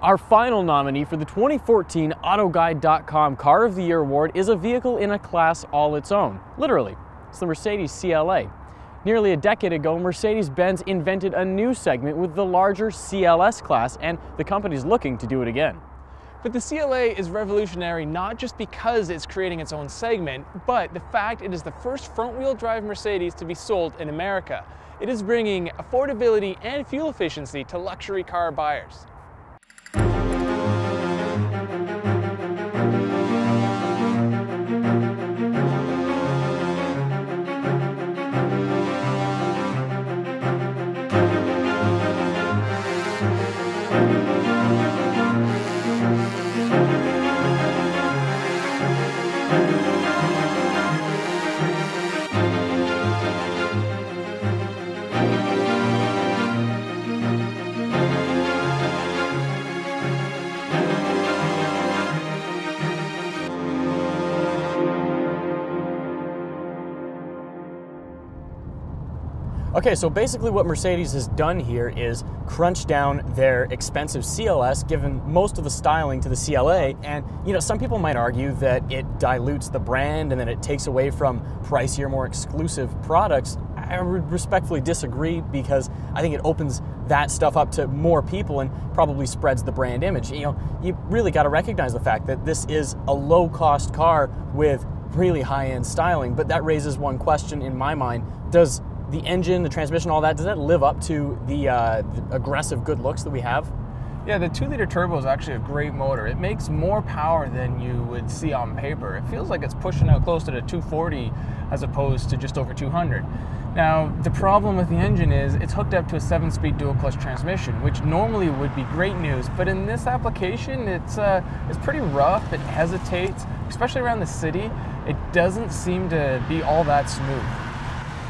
Our final nominee for the 2014 AutoGuide.com Car of the Year Award is a vehicle in a class all its own. Literally, it's the Mercedes CLA. Nearly a decade ago, Mercedes-Benz invented a new segment with the larger CLS class, and the company's looking to do it again. But the CLA is revolutionary not just because it's creating its own segment, but the fact it is the first front-wheel drive Mercedes to be sold in America. It is bringing affordability and fuel efficiency to luxury car buyers. Okay, so basically what Mercedes has done here is crunch down their expensive CLS, given most of the styling to the CLA, and some people might argue that it dilutes the brand and that it takes away from pricier, more exclusive products. I would respectfully disagree, because I think it opens that stuff up to more people and probably spreads the brand image. You really got to recognize the fact that this is a low-cost car with really high-end styling, but that raises one question in my mind. Does the engine, the transmission, all that, does that live up to the aggressive good looks that we have? Yeah, the 2-liter turbo is actually a great motor. It makes more power than you would see on paper. It feels like it's pushing out close to the 240 as opposed to just over 200. Now, the problem with the engine is it's hooked up to a 7-speed dual-clutch transmission, which normally would be great news, but in this application, it's pretty rough. It hesitates, especially around the city. It doesn't seem to be all that smooth.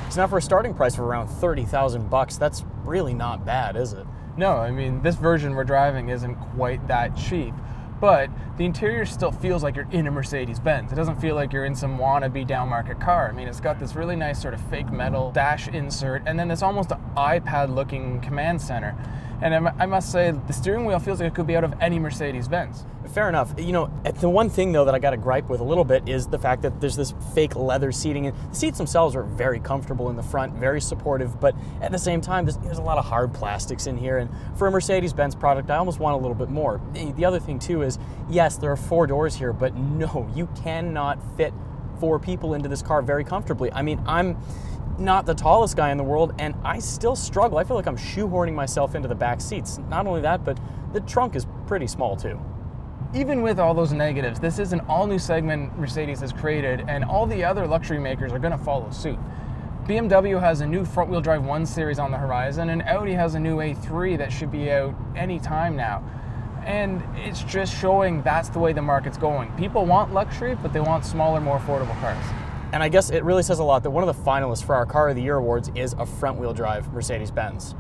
So now for a starting price of around 30,000 bucks, that's really not bad, is it? No, I mean, this version we're driving isn't quite that cheap, but the interior still feels like you're in a Mercedes-Benz. It doesn't feel like you're in some wannabe down-market car. I mean, it's got this really nice sort of fake metal dash insert, and then this almost iPad-looking command center. And I must say, the steering wheel feels like it could be out of any Mercedes-Benz. Fair enough. The one thing, though, that I got to gripe with a little bit is the fact that there's this fake leather seating. And the seats themselves are very comfortable in the front, very supportive, but at the same time, there's a lot of hard plastics in here. And for a Mercedes-Benz product, I almost want a little bit more. The other thing, too, is, yes, there are 4 doors here, but no, you cannot fit 4 people into this car very comfortably. I mean, I'm not the tallest guy in the world, and I still struggle. I feel like I'm shoehorning myself into the back seats. Not only that, but the trunk is pretty small too. Even with all those negatives, this is an all-new segment Mercedes has created, and all the other luxury makers are going to follow suit. BMW has a new front-wheel drive 1 Series on the horizon, and Audi has a new A3 that should be out any time now. And it's just showing that's the way the market's going. People want luxury, but they want smaller, more affordable cars. And I guess it really says a lot that one of the finalists for our Car of the Year awards is a front-wheel drive Mercedes-Benz.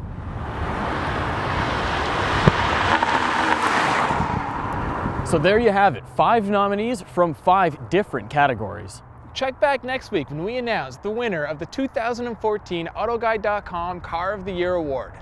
So there you have it, 5 nominees from 5 different categories. Check back next week when we announce the winner of the 2014 AutoGuide.com Car of the Year Award.